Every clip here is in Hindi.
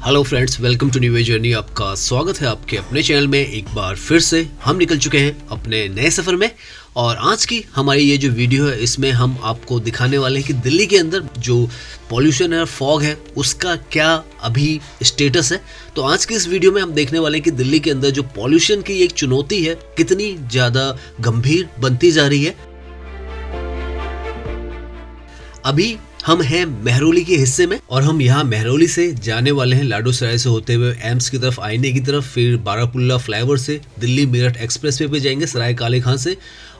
Hello friends, welcome to new journey. आपका स्वागत है आपके अपने चैनल में। एक बार फिर से हम निकल चुके हैं अपने नए सफ़र में और आज की हमारी ये जो वीडियो है इसमें हम आपको दिखाने वाले हैं कि दिल्ली के अंदर जो पॉल्यूशन है, फॉग है, उसका क्या अभी स्टेटस है। तो आज की इस वीडियो में हम देखने वाले हैं कि दिल्ली के अंदर जो पॉल्यूशन की एक चुनौती है कितनी ज़्यादा गंभीर बनती जा रही है। अभी हम हैं मेहरौली के हिस्से में और हम यहाँ मेहरौली से जाने वाले हैं लाडोसराय से होते हुए एम्स की तरफ, आईने की तरफ, फिर बारापुल्ला फ्लाईओवर से दिल्ली मेरठ एक्सप्रेसवे पे जाएंगे सराय काले खां से,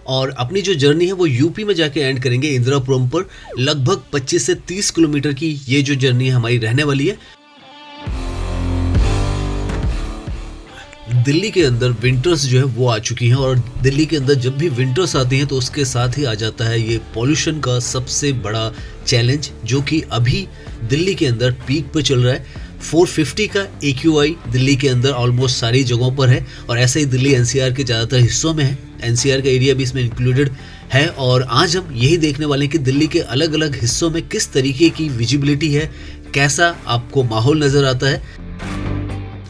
और अपनी जो जर्नी है वो यूपी में जाके एंड करेंगे इंदिरापुरम पर। लगभग 25 से 30 किलोमीटर की ये जो जर्नी है हमारी रहने वाली है। दिल्ली के अंदर विंटर्स जो है वो आ चुकी हैं और दिल्ली के अंदर जब भी विंटर्स आती हैं तो उसके साथ ही आ जाता है ये पॉल्यूशन का सबसे बड़ा चैलेंज, जो कि अभी दिल्ली के अंदर पीक पे चल रहा है। 450 का AQI दिल्ली के अंदर ऑलमोस्ट सारी जगहों पर है और ऐसे ही दिल्ली NCR के ज़्यादातर हिस्सों में है। NCR का एरिया भी इसमें इंक्लूडेड है और आज हम यही देखने वाले हैं कि दिल्ली के अलग अलग हिस्सों में किस तरीके की विजिबिलिटी है, कैसा आपको माहौल नज़र आता है।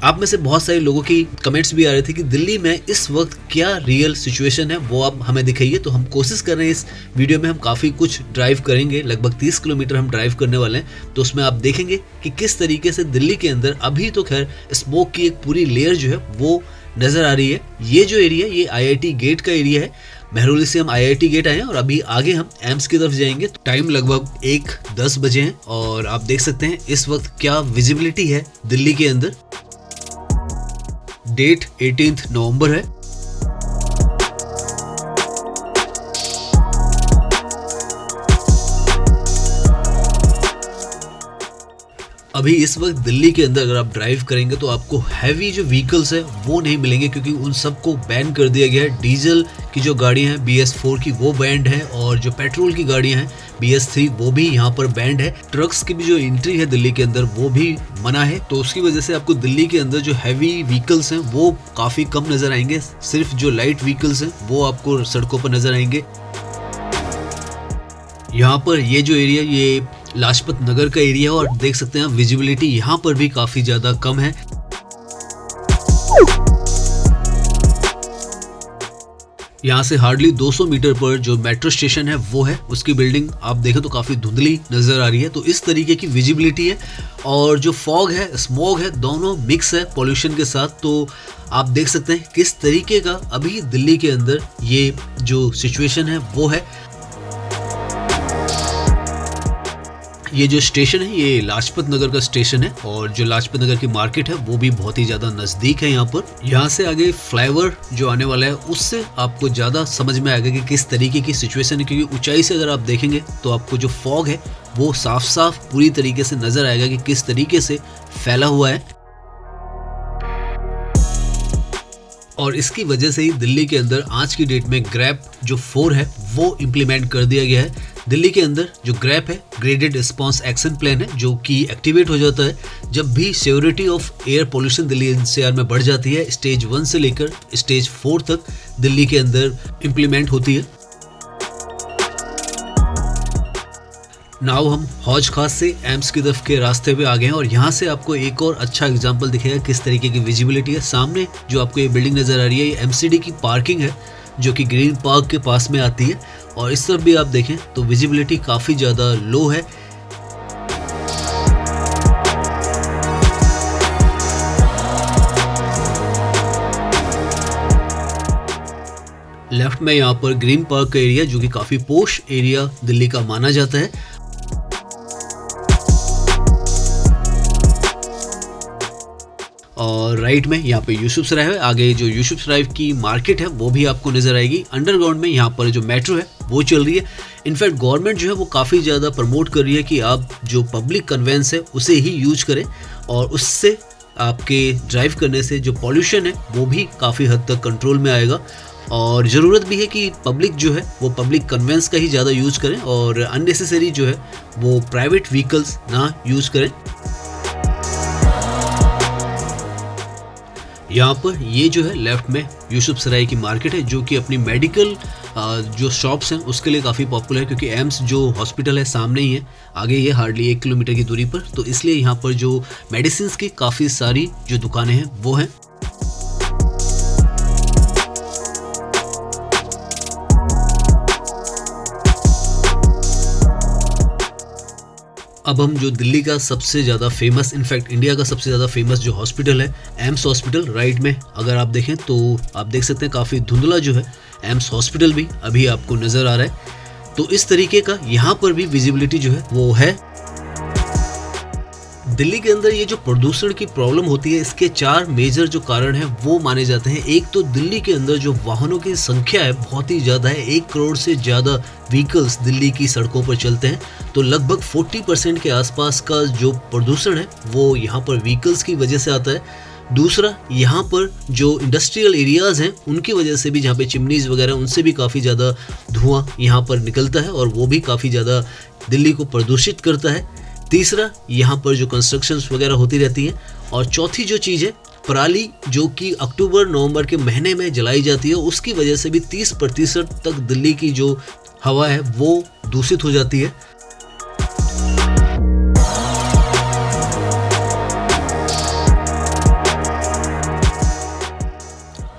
आप में से बहुत सारे लोगों की कमेंट्स भी आ रहे थे कि दिल्ली में इस वक्त क्या रियल सिचुएशन है वो आप हमें दिखाइए। तो हम कोशिश कर रहे हैं इस वीडियो में हम काफ़ी कुछ ड्राइव करेंगे, लगभग 30 किलोमीटर हम ड्राइव करने वाले हैं। तो उसमें आप देखेंगे कि किस तरीके से दिल्ली के अंदर अभी तो खैर स्मोक की एक पूरी लेयर जो है वो नज़र आ रही है। ये जो एरिया ये IIT गेट का एरिया है। मेहरौली से हम IIT गेट आए हैं और अभी आगे हम एम्स की तरफ जाएंगे। तो टाइम लगभग 1:10 बजे हैं और आप देख सकते हैं इस वक्त क्या विजिबिलिटी है दिल्ली के अंदर। डेट 18 नवंबर है। अभी इस वक्त दिल्ली के अंदर अगर आप ड्राइव करेंगे तो आपको हैवी जो व्हीकल्स है वो नहीं मिलेंगे, क्योंकि उन सबको बैन कर दिया गया है। डीजल की जो गाड़ियां हैं BS4 की वो बैंड है और जो पेट्रोल की गाड़ियां हैं BS3 वो भी यहाँ पर बैंड है। ट्रक्स की भी जो एंट्री है दिल्ली के अंदर वो भी मना है। तो उसकी वजह से आपको दिल्ली के अंदर जो हैवी व्हीकल्स हैं वो काफ़ी कम नज़र आएंगे। सिर्फ जो लाइट व्हीकल्स हैं वो आपको सड़कों पर नज़र आएंगे। यहाँ पर ये जो एरिया ये लाजपत नगर का एरिया है और देख सकते हैं विजिबिलिटी यहाँ पर भी काफ़ी ज़्यादा कम है। यहाँ से हार्डली 200 मीटर पर जो मेट्रो स्टेशन है वो है, उसकी बिल्डिंग आप देखें तो काफ़ी धुंधली नज़र आ रही है। तो इस तरीके की विजिबिलिटी है और जो फॉग है, स्मॉग है, दोनों मिक्स है पॉल्यूशन के साथ। तो आप देख सकते हैं किस तरीके का अभी दिल्ली के अंदर ये जो सिचुएशन है वो है। ये जो स्टेशन है ये लाजपत नगर का स्टेशन है और जो लाजपत नगर की मार्केट है वो भी बहुत ही ज़्यादा नज़दीक है यहाँ पर। यहाँ से आगे फ्लाईओवर जो आने वाला है उससे आपको ज़्यादा समझ में आएगा कि किस तरीके की सिचुएशन है, क्योंकि ऊंचाई से अगर आप देखेंगे तो आपको जो फॉग है वो साफ साफ पूरी तरीके से नज़र आएगा कि किस तरीके से फैला हुआ है। और इसकी वजह से ही दिल्ली के अंदर आज की डेट में ग्रैप जो 4 है वो इम्प्लीमेंट कर दिया गया है। दिल्ली के अंदर जो ग्रैप है ग्रेडेड रिस्पांस एक्शन प्लान है, जो कि एक्टिवेट हो जाता है जब भी security of air pollution Delhi NCR में बढ़ जाती है। स्टेज 1 से लेकर स्टेज 4 तक दिल्ली के अंदर इम्प्लीमेंट होती है। नाउ हम हौज खास से एम्स की तरफ के रास्ते पे आ गए हैं और यहाँ से आपको एक और अच्छा एग्जांपल दिखेगा किस तरीके की विजिबिलिटी है। सामने जो आपको ये बिल्डिंग नज़र आ रही है ये MCD की पार्किंग है जो कि ग्रीन पार्क के पास में आती है और इस तरफ भी आप देखें तो विजिबिलिटी काफ़ी ज़्यादा लो है। लेफ्ट में यहाँ पर ग्रीन पार्क का एरिया जो कि काफ़ी पोश एरिया दिल्ली का माना जाता है। और राइट में यहाँ पे यूसुफसराय है। आगे जो यूसुफसराय की मार्केट है वो भी आपको नज़र आएगी। अंडरग्राउंड में यहाँ पर जो मेट्रो है वो चल रही है। इनफैक्ट गवर्नमेंट जो है वो काफ़ी ज़्यादा प्रमोट कर रही है कि आप जो पब्लिक कन्वेंस है उसे ही यूज करें और उससे आपके ड्राइव करने से जो पॉल्यूशन है वो भी काफ़ी हद तक कंट्रोल में आएगा। और ज़रूरत भी है कि पब्लिक जो है वो पब्लिक कन्वेंस का ही ज़्यादा यूज करें और अननेसेसरी जो है वो प्राइवेट व्हीकल्स ना यूज़ करें। यहाँ पर ये जो है लेफ्ट में यूसुफसराय की मार्केट है जो कि अपनी मेडिकल जो शॉप्स हैं उसके लिए काफ़ी पॉपुलर है, क्योंकि एम्स जो हॉस्पिटल है सामने ही है, आगे ही है हार्डली 1 किलोमीटर की दूरी पर। तो इसलिए यहाँ पर जो मेडिसिन की काफ़ी सारी जो दुकानें हैं वो हैं। अब हम जो दिल्ली का सबसे ज़्यादा फेमस, इनफैक्ट इंडिया का सबसे ज़्यादा फेमस जो हॉस्पिटल है, एम्स हॉस्पिटल, राइट में अगर आप देखें तो आप देख सकते हैं काफ़ी धुंधला जो है एम्स हॉस्पिटल भी अभी आपको नज़र आ रहा है। तो इस तरीके का यहाँ पर भी विजिबिलिटी जो है वो है। दिल्ली के अंदर ये जो प्रदूषण की प्रॉब्लम होती है, इसके 4 मेजर जो कारण हैं वो माने जाते हैं। एक तो दिल्ली के अंदर जो वाहनों की संख्या है बहुत ही ज़्यादा है, 1 करोड़ से ज़्यादा व्हीकल्स दिल्ली की सड़कों पर चलते हैं। तो लगभग 40% के आसपास का जो प्रदूषण है वो यहाँ पर व्हीकल्स की वजह से आता है। दूसरा, यहाँ पर जो इंडस्ट्रियल एरियाज़ हैं उनकी वजह से भी, जहाँ पे चिमनीज़ वगैरह, उनसे भी काफ़ी ज़्यादा धुआं यहाँ पर निकलता है और वो भी काफ़ी ज़्यादा दिल्ली को प्रदूषित करता है। तीसरा, यहाँ पर जो कंस्ट्रक्शंस वगैरह होती रहती हैं। और चौथी जो चीज़ है, पराली, जो कि अक्टूबर नवंबर के महीने में जलाई जाती है, उसकी वजह से भी 30% तक दिल्ली की जो हवा है वो दूषित हो जाती है।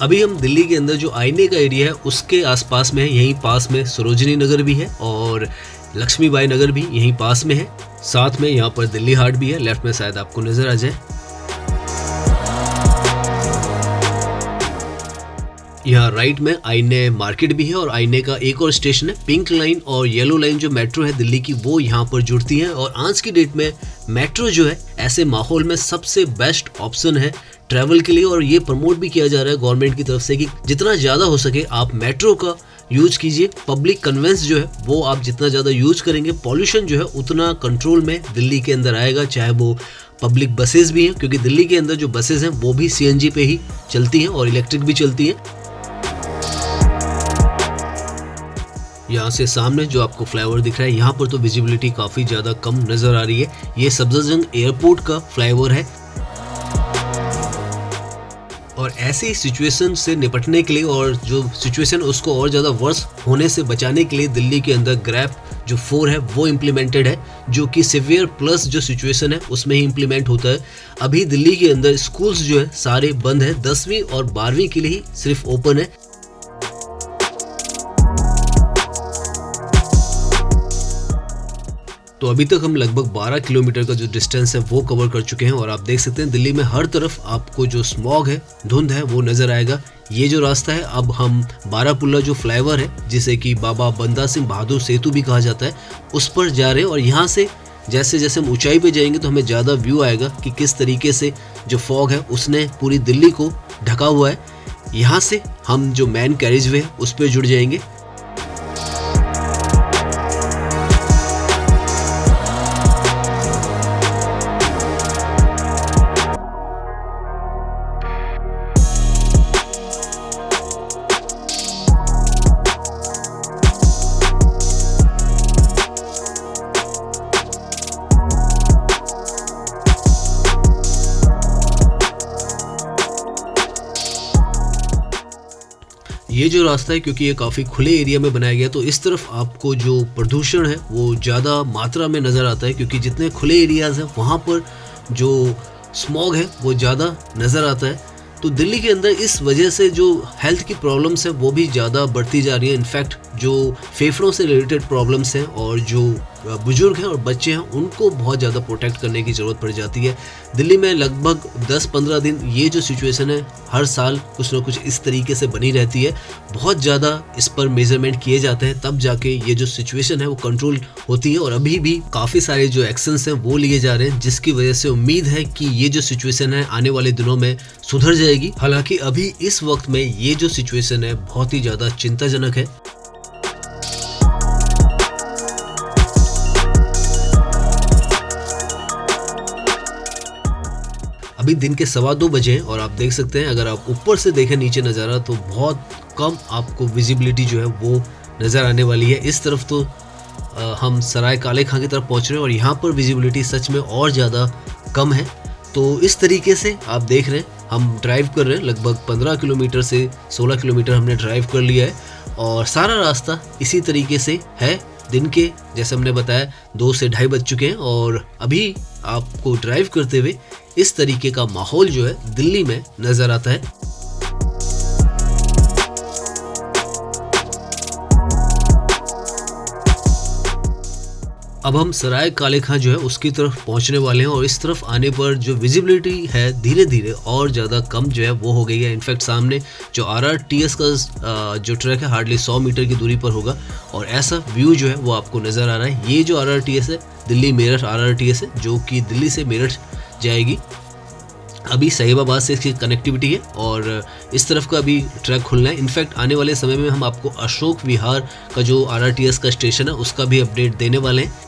अभी हम दिल्ली के अंदर जो आईने का एरिया है उसके आसपास में है, यहीं पास में सरोजनी नगर भी है और लक्ष्मीबाई नगर भी यहीं पास में है। साथ में यहाँ पर दिल्ली हाट भी है, लेफ्ट में शायद आपको नजर आ जाए। यहाँ राइट में आईने मार्केट भी है और आईने का एक और स्टेशन है। पिंक लाइन और येलो लाइन जो मेट्रो है दिल्ली की वो यहाँ पर जुड़ती है। और आज की डेट में मेट्रो जो है ऐसे माहौल में सबसे बेस्ट ऑप्शन है ट्रैवल के लिए। और ये प्रमोट भी किया जा रहा है गवर्नमेंट की तरफ से कि जितना ज़्यादा हो सके आप मेट्रो का यूज कीजिए। पब्लिक कन्वेंस जो है वो आप जितना ज़्यादा यूज करेंगे, पॉल्यूशन जो है उतना कंट्रोल में दिल्ली के अंदर आएगा। चाहे वो पब्लिक बसेस भी हैं, क्योंकि दिल्ली के अंदर जो बसेस हैं वो भी CNG पे ही चलती हैं और इलेक्ट्रिक भी चलती हैं। यहाँ से सामने जो आपको फ्लाईओवर दिख रहा है, यहाँ पर तो विजिबिलिटी काफ़ी ज़्यादा कम नज़र आ रही है। ये सफदरजंग एयरपोर्ट का फ्लाईओवर है। और ऐसी सिचुएशन से निपटने के लिए और जो सिचुएशन उसको और ज़्यादा वर्स होने से बचाने के लिए दिल्ली के अंदर ग्रैप जो 4 है वो इम्प्लीमेंटेड है, जो कि सीवियर प्लस जो सिचुएशन है उसमें ही इम्प्लीमेंट होता है। अभी दिल्ली के अंदर स्कूल्स जो है सारे बंद है, 10वीं और 12वीं के लिए ही सिर्फ ओपन है। तो अभी तक हम लगभग 12 किलोमीटर का जो डिस्टेंस है वो कवर कर चुके हैं। और आप देख सकते हैं दिल्ली में हर तरफ आपको जो स्मॉग है, धुंध है, वो नज़र आएगा। ये जो रास्ता है, अब हम बारापुल्ला जो फ्लाईओवर है, जिसे कि बाबा बंदा सिंह बहादुर सेतु भी कहा जाता है, उस पर जा रहे हैं। और यहाँ से जैसे जैसे हम ऊंचाई पे जाएंगे तो हमें ज़्यादा व्यू आएगा कि किस तरीके से जो फॉग है उसने पूरी दिल्ली को ढका हुआ है। यहाँ से हम जो मेन कैरिज वे है उस पर जुड़ जाएंगे। ये जो रास्ता है, क्योंकि ये काफ़ी खुले एरिया में बनाया गया, तो इस तरफ आपको जो प्रदूषण है वो ज़्यादा मात्रा में नज़र आता है, क्योंकि जितने खुले एरियाज़ हैं वहाँ पर जो स्मॉग है वो ज़्यादा नज़र आता है। तो दिल्ली के अंदर इस वजह से जो हेल्थ की प्रॉब्लम्स है वो भी ज़्यादा बढ़ती जा रही है। इनफैक्ट जो फेफड़ों से रिलेटेड प्रॉब्लम्स हैं और जो बुजुर्ग हैं और बच्चे हैं उनको बहुत ज़्यादा प्रोटेक्ट करने की ज़रूरत पड़ जाती है। दिल्ली में लगभग 10-15 दिन ये जो सिचुएशन है हर साल कुछ ना कुछ इस तरीके से बनी रहती है। बहुत ज़्यादा इस पर मेजरमेंट किए जाते हैं, तब जाके ये जो सिचुएशन है वो कंट्रोल होती है। और अभी भी काफ़ी सारे जो एक्शंस हैं वो लिए जा रहे हैं, जिसकी वजह से उम्मीद है कि ये जो सिचुएशन है आने वाले दिनों में सुधर जाएगी। हालांकि अभी इस वक्त में ये जो सिचुएशन है बहुत ही ज़्यादा चिंताजनक है। अभी दिन के 2:15 बजे हैं और आप देख सकते हैं, अगर आप ऊपर से देखें नीचे नज़ारा तो बहुत कम आपको विजिबिलिटी जो है वो नज़र आने वाली है। इस तरफ तो हम सराय काले खां की तरफ पहुंच रहे हैं और यहाँ पर विजिबिलिटी सच में और ज़्यादा कम है। तो इस तरीके से आप देख रहे हैं हम ड्राइव कर रहे हैं, लगभग 15 किलोमीटर से 16 किलोमीटर हमने ड्राइव कर लिया है और सारा रास्ता इसी तरीके से है। दिन के जैसे हमने बताया 2 से ढाई बज चुके हैं और अभी आपको ड्राइव करते हुए इस तरीके का माहौल जो है दिल्ली में नज़र आता है। अब हम सराय काले खां जो है उसकी तरफ पहुंचने वाले हैं और इस तरफ आने पर जो विजिबिलिटी है धीरे धीरे और ज़्यादा कम जो है वो हो गई है। इनफैक्ट सामने जो RRTS का जो ट्रैक है हार्डली 100 मीटर की दूरी पर होगा और ऐसा व्यू जो है वो आपको नज़र आ रहा है। ये जो RRTS है दिल्ली मेरठ RRTS है जो कि दिल्ली से मेरठ जाएगी। अभी साहिबाबाद से इसकी कनेक्टिविटी है और इस तरफ का अभी ट्रैक खुलना है। इनफैक्ट आने वाले समय में हम आपको अशोक विहार का जो RRTS का स्टेशन है उसका भी अपडेट देने वाले हैं।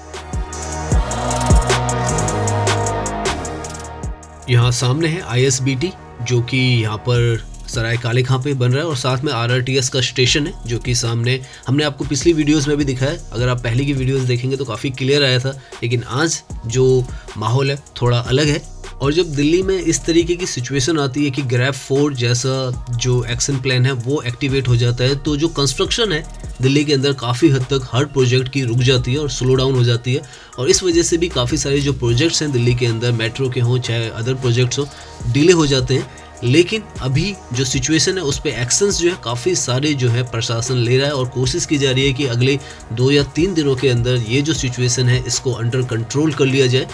यहाँ सामने है ISBT जो कि यहाँ पर सराय काले खां पे बन रहा है और साथ में RRTS का स्टेशन है जो कि सामने हमने आपको पिछली वीडियोस में भी दिखाया है। अगर आप पहले की वीडियोस देखेंगे तो काफ़ी क्लियर आया था, लेकिन आज जो माहौल है थोड़ा अलग है। और जब दिल्ली में इस तरीके की सिचुएशन आती है कि ग्रैब 4 जैसा जो एक्शन प्लान है वो एक्टिवेट हो जाता है तो जो कंस्ट्रक्शन है दिल्ली के अंदर काफ़ी हद तक हर प्रोजेक्ट की रुक जाती है और स्लो डाउन हो जाती है और इस वजह से भी काफ़ी सारे जो प्रोजेक्ट्स हैं दिल्ली के अंदर मेट्रो के हों चाहे अदर प्रोजेक्ट्स हो डिले हो जाते हैं। लेकिन अभी जो सिचुएशन है उस पर एक्शंस जो है काफ़ी सारे जो है प्रशासन ले रहा है और कोशिश की जा रही है कि अगले 2 या 3 दिनों के अंदर ये जो सिचुएशन है इसको अंडर कंट्रोल कर लिया जाए।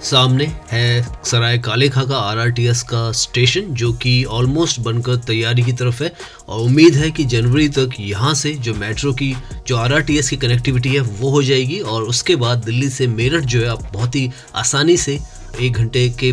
सामने है सराय काले खां का RRTS का स्टेशन जो कि ऑलमोस्ट बनकर तैयारी की तरफ है और उम्मीद है कि जनवरी तक यहाँ से जो मेट्रो की जो RRTS की कनेक्टिविटी है वो हो जाएगी और उसके बाद दिल्ली से मेरठ जो है आप बहुत ही आसानी से 1 घंटे के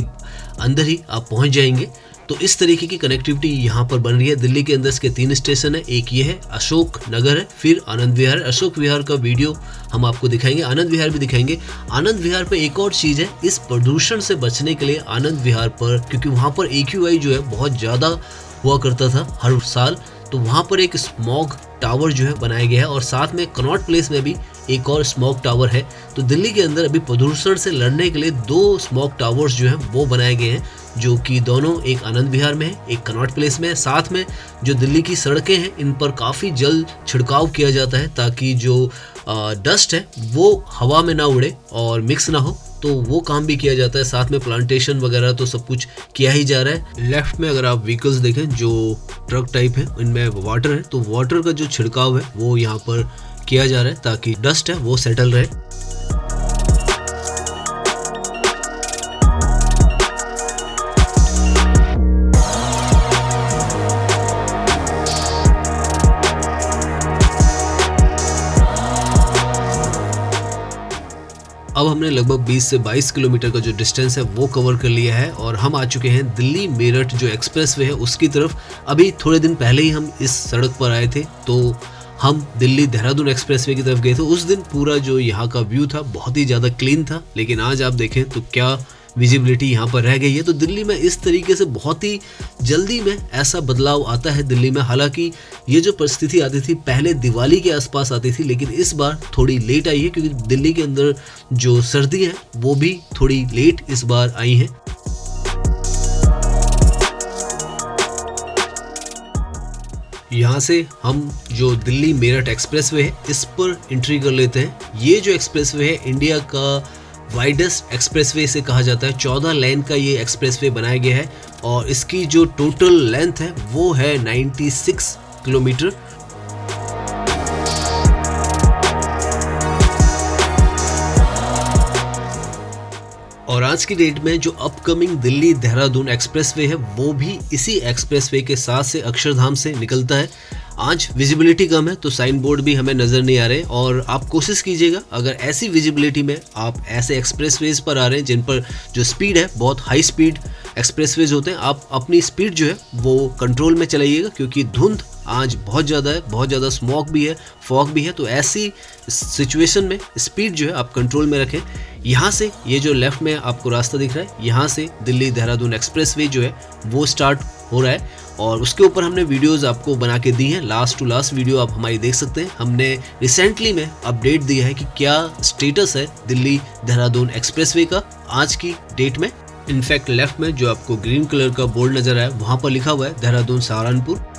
अंदर ही आप पहुँच जाएंगे। तो इस तरीके की कनेक्टिविटी यहाँ पर बन रही है। दिल्ली के अंदर इसके 3 स्टेशन है, एक ये है अशोक नगर है, फिर आनंद विहार है। अशोक विहार का वीडियो हम आपको दिखाएंगे, आनंद विहार भी दिखाएंगे। आनंद विहार पे एक और चीज़ है, इस प्रदूषण से बचने के लिए आनंद विहार पर, क्योंकि वहाँ पर AQI जो है बहुत ज़्यादा हुआ करता था हर साल, तो वहाँ पर एक स्मॉग टावर जो है बनाया गया है और साथ में कनॉट प्लेस में भी एक और स्मॉग टावर है। तो दिल्ली के अंदर अभी प्रदूषण से लड़ने के लिए 2 स्मॉग टावर्स जो हैं वो बनाए गए हैं जो कि दोनों एक आनंद विहार में है, एक कनॉट प्लेस में है। साथ में जो दिल्ली की सड़कें हैं इन पर काफ़ी जल्द छिड़काव किया जाता है ताकि जो डस्ट है वो हवा में ना उड़े और मिक्स ना हो, तो वो काम भी किया जाता है। साथ में प्लांटेशन वगैरह तो सब कुछ किया ही जा रहा है। लेफ्ट में अगर आप व्हीकल्स देखें जो ट्रक टाइप है इनमें वाटर है, तो वाटर का जो छिड़काव है वो यहाँ पर किया जा रहा है ताकि डस्ट है वो सेटल रहे। अब हमने लगभग 20 से 22 किलोमीटर का जो डिस्टेंस है वो कवर कर लिया है और हम आ चुके हैं दिल्ली मेरठ जो एक्सप्रेसवे है उसकी तरफ। अभी थोड़े दिन पहले ही हम इस सड़क पर आए थे, तो हम दिल्ली देहरादून एक्सप्रेसवे की तरफ गए थे। उस दिन पूरा जो यहाँ का व्यू था बहुत ही ज़्यादा क्लीन था, लेकिन आज आप देखें तो क्या विजिबिलिटी यहाँ पर रह गई है। तो दिल्ली में इस तरीके से बहुत ही जल्दी में ऐसा बदलाव आता है दिल्ली में। हालांकि ये जो परिस्थिति आती थी पहले दिवाली के आसपास आती थी, लेकिन इस बार थोड़ी लेट आई है क्योंकि दिल्ली के अंदर जो सर्दी है वो भी थोड़ी लेट इस बार आई है। यहाँ से हम जो दिल्ली मेरठ एक्सप्रेसवे है इस पर एंट्री कर लेते हैं। ये जो एक्सप्रेसवे है इंडिया का वाइडेस्ट एक्सप्रेसवे से कहा जाता है। 14 लेन का ये एक्सप्रेसवे बनाया गया है और इसकी जो टोटल लेंथ है वो है 96 किलोमीटर। और आज की डेट में जो अपकमिंग दिल्ली देहरादून एक्सप्रेसवे है वो भी इसी एक्सप्रेसवे के साथ से अक्षरधाम से निकलता है। आज विजिबिलिटी कम है तो साइन बोर्ड भी हमें नज़र नहीं आ रहे और आप कोशिश कीजिएगा अगर ऐसी विजिबिलिटी में आप ऐसे एक्सप्रेसवेज पर आ रहे हैं जिन पर जो स्पीड है बहुत हाई स्पीड एक्सप्रेसवेज होते हैं, आप अपनी स्पीड जो है वो कंट्रोल में चलाइएगा क्योंकि धुंध आज बहुत ज़्यादा है, बहुत ज़्यादा स्मॉग भी है, फॉग भी है। तो ऐसी सिचुएशन में स्पीड जो है आप कंट्रोल में रखें। यहाँ से ये जो लेफ्ट में आपको रास्ता दिख रहा है यहाँ से दिल्ली देहरादून एक्सप्रेसवे जो है वो स्टार्ट हो रहा है और उसके ऊपर हमने वीडियोस आपको बना के दी हैं। लास्ट टू लास्ट वीडियो आप हमारी देख सकते हैं। हमने रिसेंटली में अपडेट दिया है कि क्या स्टेटस है दिल्ली देहरादून एक्सप्रेसवे का आज की डेट में। इनफैक्ट लेफ्ट में जो आपको ग्रीन कलर का बोर्ड नजर आया वहां पर लिखा हुआ है देहरादून सहारनपुर।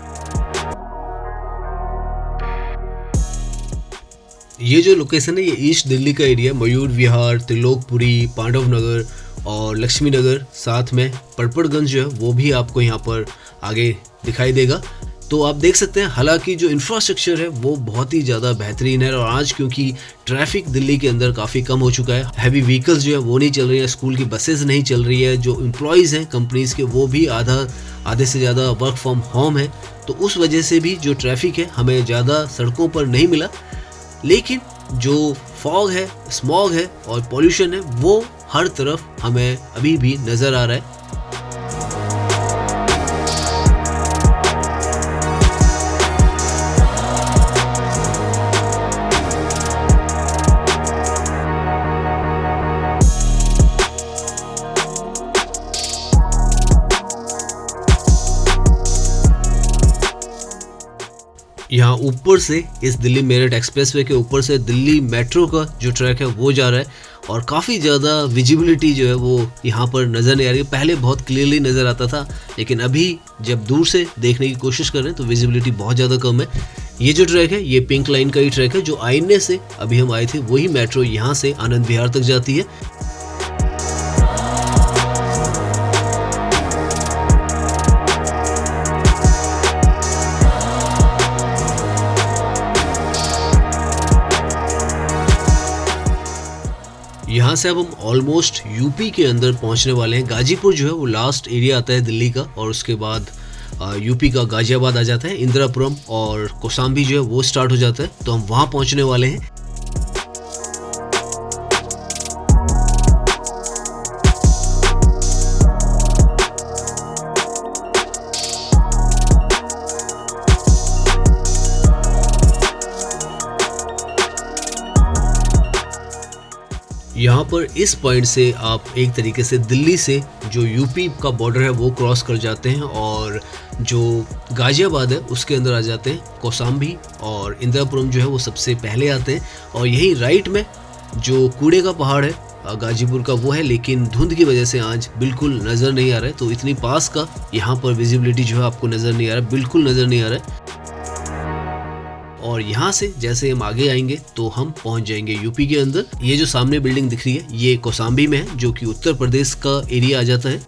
ये जो लोकेशन है ये ईस्ट दिल्ली का एरिया, मयूर विहार, त्रिलोकपुरी, पांडव नगर और लक्ष्मी नगर, साथ में पड़पड़गंज जो है वो भी आपको यहाँ पर आगे दिखाई देगा। तो आप देख सकते हैं हालांकि जो इंफ्रास्ट्रक्चर है वो बहुत ही ज़्यादा बेहतरीन है और आज क्योंकि ट्रैफिक दिल्ली के अंदर काफ़ी कम हो चुका है, हैवी व्हीकल्स जो है वो नहीं चल रही है, स्कूल की बसेस नहीं चल रही है, जो एम्प्लॉयज़ हैं कंपनीज़ के वो भी आधे से ज़्यादा वर्क फ्रॉम होम है, तो उस वजह से भी जो ट्रैफिक है हमें ज़्यादा सड़कों पर नहीं मिला। लेकिन जो फॉग है, स्मॉग है और पॉल्यूशन है वो हर तरफ हमें अभी भी नज़र आ रहा है। यहाँ ऊपर से इस दिल्ली मेरठ एक्सप्रेसवे के ऊपर से दिल्ली मेट्रो का जो ट्रैक है वो जा रहा है और काफ़ी ज़्यादा विजिबिलिटी जो है वो यहाँ पर नज़र नहीं आ रही है। पहले बहुत क्लियरली नज़र आता था लेकिन अभी जब दूर से देखने की कोशिश कर रहे हैं तो विजिबिलिटी बहुत ज़्यादा कम है। ये जो ट्रैक है ये पिंक लाइन का ही ट्रैक है, जो आईने से अभी हम आए थे वही मेट्रो यहाँ से आनंद विहार तक जाती है। यहाँ से अब हम ऑलमोस्ट यूपी के अंदर पहुँचने वाले हैं। गाजीपुर जो है वो लास्ट एरिया आता है दिल्ली का और उसके बाद यूपी का गाजियाबाद आ जाता है, इंदिरापुरम और कौशाम्बी जो है वो स्टार्ट हो जाता है, तो हम वहाँ पहुँचने वाले हैं। यहाँ पर इस पॉइंट से आप एक तरीके से दिल्ली से जो यूपी का बॉर्डर है वो क्रॉस कर जाते हैं और जो गाजियाबाद है उसके अंदर आ जाते हैं। कौशाम्बी और इंदिरापुरम जो है वो सबसे पहले आते हैं और यही राइट में जो कूड़े का पहाड़ है गाजीपुर का वो है, लेकिन धुंध की वजह से आज बिल्कुल नज़र नहीं आ रहा है, तो इतनी पास का यहाँ पर विजिबिलिटी जो है आपको नज़र नहीं आ रहा है, बिल्कुल नज़र नहीं आ रहा है। और यहाँ से जैसे हम आगे आएंगे तो हम पहुँच जाएंगे यूपी के अंदर। ये जो सामने बिल्डिंग दिख रही है ये कौशाम्बी में है, जो कि उत्तर प्रदेश का एरिया आ जाता है।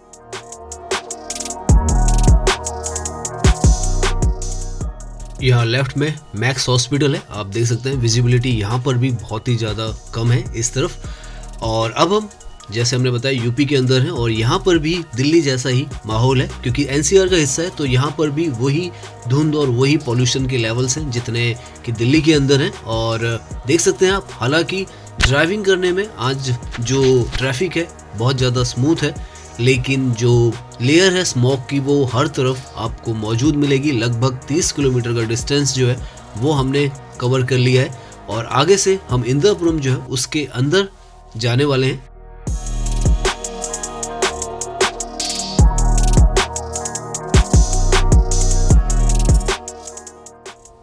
यहाँ लेफ्ट में मैक्स हॉस्पिटल है, आप देख सकते हैं विजिबिलिटी यहाँ पर भी बहुत ही ज़्यादा कम है इस तरफ। और अब हम जैसे हमने बताया यूपी के अंदर है और यहाँ पर भी दिल्ली जैसा ही माहौल है, क्योंकि एनसीआर का हिस्सा है, तो यहाँ पर भी वही धुंध और वही पॉल्यूशन के लेवल्स हैं जितने कि दिल्ली के अंदर हैं। और देख सकते हैं आप, हालांकि ड्राइविंग करने में आज जो ट्रैफिक है बहुत ज़्यादा स्मूथ है, लेकिन जो लेयर है स्मॉग की वो हर तरफ आपको मौजूद मिलेगी। लगभग 30 किलोमीटर का डिस्टेंस जो है वो हमने कवर कर लिया है और आगे से हम इंदिरापुरम जो है उसके अंदर जाने वाले हैं।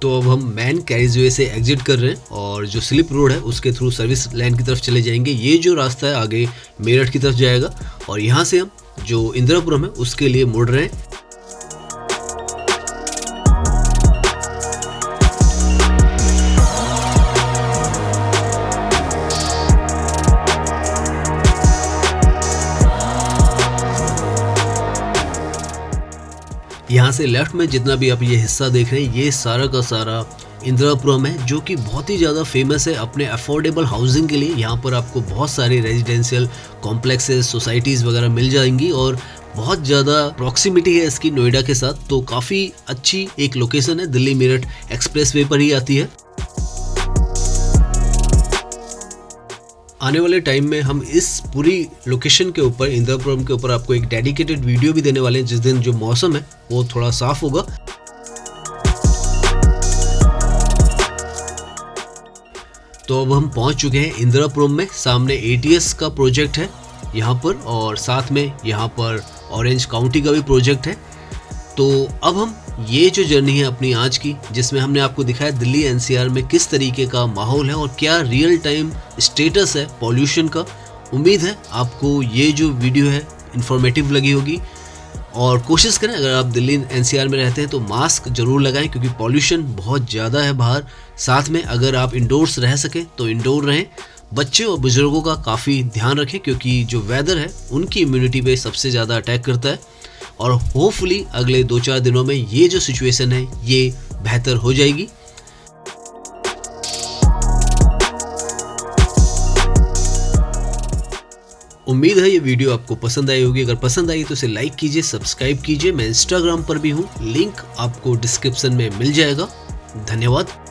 तो अब हम मैन कैरिजवे से एग्जिट कर रहे हैं और जो स्लिप रोड है उसके थ्रू सर्विस लाइन की तरफ चले जाएंगे। ये जो रास्ता है आगे मेरठ की तरफ जाएगा और यहाँ से हम जो इंदिरापुरम है उसके लिए मुड़ रहे हैं। यहाँ से लेफ्ट में जितना भी आप ये हिस्सा देख रहे हैं ये सारा का सारा इंदिरापुरम है, जो कि बहुत ही ज़्यादा फेमस है अपने अफोर्डेबल हाउसिंग के लिए। यहाँ पर आपको बहुत सारे रेजिडेंशियल कॉम्प्लेक्सेस, सोसाइटीज़ वगैरह मिल जाएंगी और बहुत ज़्यादा प्रॉक्सिमिटी है इसकी नोएडा के साथ, तो काफ़ी अच्छी एक लोकेशन है, दिल्ली मेरठ एक्सप्रेसवे पर ही आती है। आने वाले टाइम में हम इस पूरी लोकेशन के ऊपर, इंदिरापुरम के ऊपर, आपको एक डेडिकेटेड वीडियो भी देने वाले हैं जिस दिन जो मौसम है वो थोड़ा साफ होगा। तो अब हम पहुंच चुके हैं इंदिरापुरम में। सामने ATS का प्रोजेक्ट है यहाँ पर और साथ में यहाँ पर ऑरेंज काउंटी का भी प्रोजेक्ट है। तो अब हम ये जो जर्नी है अपनी आज की, जिसमें हमने आपको दिखाया दिल्ली एनसीआर में किस तरीके का माहौल है और क्या रियल टाइम स्टेटस है पॉल्यूशन का। उम्मीद है आपको ये जो वीडियो है इन्फॉर्मेटिव लगी होगी और कोशिश करें अगर आप दिल्ली एनसीआर में रहते हैं तो मास्क जरूर लगाएं क्योंकि पॉल्यूशन बहुत ज़्यादा है बाहर। साथ में अगर आप इंडोर्स रह सकें तो इंडोर रहें। बच्चे और बुजुर्गों का काफ़ी ध्यान रखें क्योंकि जो वेदर है उनकी इम्यूनिटी पे सबसे ज़्यादा अटैक करता है और होपफुली अगले 2-4 दिनों में ये जो सिचुएशन है ये बेहतर हो जाएगी। उम्मीद है ये वीडियो आपको पसंद आई होगी। अगर पसंद आई तो इसे लाइक कीजिए, सब्सक्राइब कीजिए। मैं इंस्टाग्राम पर भी हूँ, लिंक आपको डिस्क्रिप्शन में मिल जाएगा। धन्यवाद।